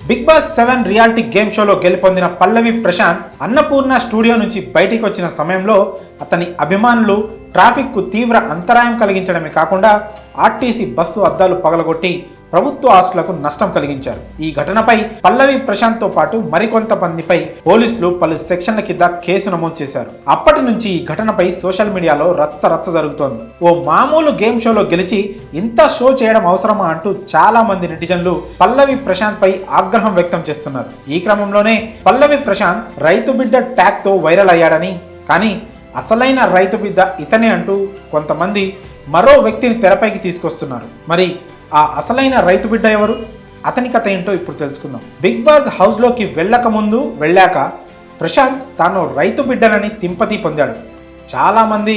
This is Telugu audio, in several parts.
బిగ్ బాస్ 7 రియాలిటీ గేమ్ షోలో గెలుపొందిన పల్లవి ప్రశాంత్ అన్నపూర్ణ స్టూడియో నుంచి బయటికి వచ్చిన సమయంలో అతని అభిమానులు ట్రాఫిక్ కు తీవ్ర అంతరాయం కలిగించడమే కాకుండా ఆర్టీసీ బస్సు అద్దాలు పగలగొట్టి ప్రభుత్వ ఆస్తులకు నష్టం కలిగించారు. ఈ ఘటనపై పల్లవి ప్రశాంత్ తో పాటు మరికొంతమందిపై పోలీసులు పలు సెక్షన్ల కింద కేసు నమోదు చేశారు. అప్పటి నుంచి ఈ ఘటనపై సోషల్ మీడియాలో రచ్చ జరుగుతోంది. ఓ మామూలు గేమ్ షోలో గెలిచి ఇంత షో చేయడం అవసరమా అంటూ చాలా మంది నెటిజన్లు పల్లవి ప్రశాంత్ పై ఆగ్రహం వ్యక్తం చేస్తున్నారు. ఈ క్రమంలోనే పల్లవి ప్రశాంత్ రైతు బిడ్డ ట్యాగ్ తో వైరల్ అయ్యాడని, కానీ అసలైన రైతు బిడ్డ ఇతనే అంటూ కొంతమంది మరో వ్యక్తిని తెరపైకి తీసుకొస్తున్నారు. మరి ఆ అసలైన రైతు బిడ్డ ఎవరు? అతని కథ ఏంటో ఇప్పుడు తెలుసుకుందాం. బిగ్ బాస్ హౌస్లోకి వెళ్ళక ముందు వెళ్ళాక ప్రశాంత్ తాను రైతు బిడ్డనని సింపతి పొందాడు. చాలామంది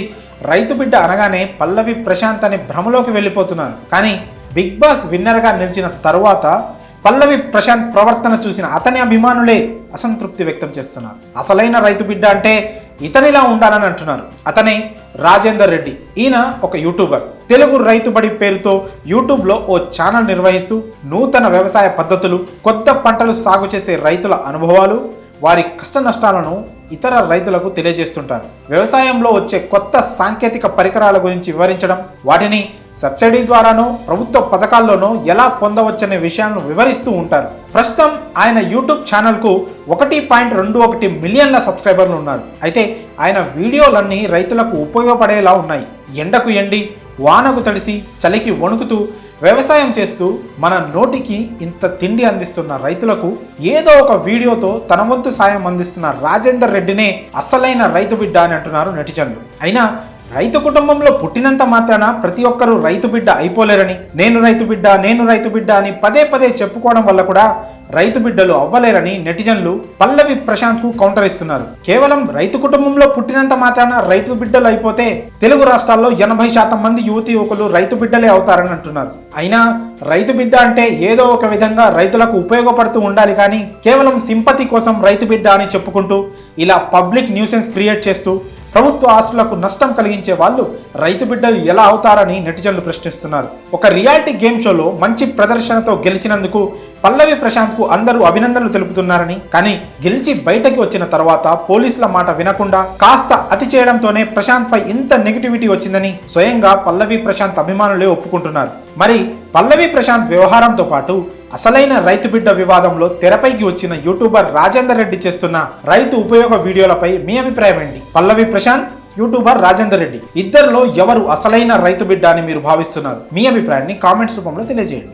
రైతు బిడ్డ అనగానే పల్లవి ప్రశాంత్ అనే భ్రమలోకి వెళ్ళిపోతున్నారు. కానీ బిగ్ బాస్ విన్నర్గా నిలిచిన తరువాత పల్లవి ప్రశాంత్ ప్రవర్తన చూసిన అతని అభిమానులే అసంతృప్తి వ్యక్తం చేస్తున్నారు. అసలైన రైతు బిడ్డ అంటే ఇతనిలా ఉండాలని అంటున్నారు. అతనే రాజేందర్ రెడ్డి. ఈయన ఒక యూట్యూబర్. తెలుగు రైతు బడి పేరుతో యూట్యూబ్లో ఓ ఛానల్ నిర్వహిస్తూ నూతన వ్యవసాయ పద్ధతులు, కొత్త పంటలు సాగు చేసే రైతుల అనుభవాలు, వారి కష్ట నష్టాలను ఇతర రైతులకు తెలియజేస్తుంటారు. వ్యవసాయంలో వచ్చే కొత్త సాంకేతిక పరికరాల గురించి వివరించడం, వాటిని సబ్సిడీ ద్వారానో ప్రభుత్వ పథకాల్లోనో ఎలా పొందవచ్చనే విషయాలను వివరిస్తూ ఉంటారు. ప్రస్తుతం ఆయన యూట్యూబ్ ఛానల్కు 1.21 మిలియన్ల సబ్స్క్రైబర్లు ఉన్నారు. అయితే ఆయన వీడియోలన్నీ రైతులకు ఉపయోగపడేలా ఉన్నాయి. ఎండకు ఎండి, వానకు తడిసి, చలికి వణుకుతూ వ్యవసాయం చేస్తూ మన నోటికి ఇంత తిండి అందిస్తున్న రైతులకు ఏదో ఒక వీడియోతో తన వంతు సాయం అందిస్తున్న రాజేందర్ రెడ్డినే అసలైన రైతు బిడ్డ అని అంటున్నారు నెటిజన్లు. అయినా రైతు కుటుంబంలో పుట్టినంత మాత్రాన ప్రతి ఒక్కరూ రైతు బిడ్డ అయిపోలేరని, నేను రైతు బిడ్డ అని పదే చెప్పుకోవడం వల్ల కూడా రైతు బిడ్డలు అవ్వలేరని నెటిజన్లు పల్లవి ప్రశాంత్ కు కౌంటర్ ఇస్తున్నారు. కేవలం రైతు కుటుంబంలో పుట్టినంత మాత్రాన రైతు బిడ్డలు అయిపోతే తెలుగు రాష్ట్రాల్లో 80% మంది యువతి యువకులు రైతు బిడ్డలే అవుతారని అంటున్నారు. అయినా రైతు బిడ్డ అంటే ఏదో ఒక విధంగా రైతులకు ఉపయోగపడుతూ ఉండాలి, కానీ కేవలం సింపతి కోసం రైతు బిడ్డ అని చెప్పుకుంటూ ఇలా పబ్లిక్ న్యూసెన్స్ క్రియేట్ చేస్తూ ప్రభుత్వ ఆస్తులకు నష్టం కలిగించే వాళ్ళు రైతు బిడ్డలు ఎలా అవుతారని నెటిజన్లు ప్రశ్నిస్తున్నారు. ఒక రియాలిటీ గేమ్ షోలో మంచి ప్రదర్శనతో గెలిచినందుకు పల్లవి ప్రశాంత్ కు అందరూ అభినందనలు తెలుపుతున్నారని, కానీ గెలిచి బయటకి వచ్చిన తర్వాత పోలీసుల మాట వినకుండా కాస్త అతి చేయడంతోనే ప్రశాంత్ పై ఇంత నెగిటివిటీ వచ్చిందని స్వయంగా పల్లవి ప్రశాంత్ అభిమానులే ఒప్పుకుంటున్నారు. మరి పల్లవి ప్రశాంత్ వ్యవహారంతో పాటు అసలైన రైతు బిడ్డ వివాదంలో తెరపైకి వచ్చిన యూట్యూబర్ రాజేందర్ రెడ్డి చేస్తున్న రైతు ఉపయోగ వీడియోలపై మీ అభిప్రాయం ఏంటి? పల్లవి ప్రశాంత్, యూట్యూబర్ రాజేందర్ రెడ్డి, ఇద్దరిలో ఎవరు అసలైన రైతు బిడ్డ అని మీరు భావిస్తున్నారు? మీ అభిప్రాయాన్ని కామెంట్స్ రూపంలో తెలియజేయండి.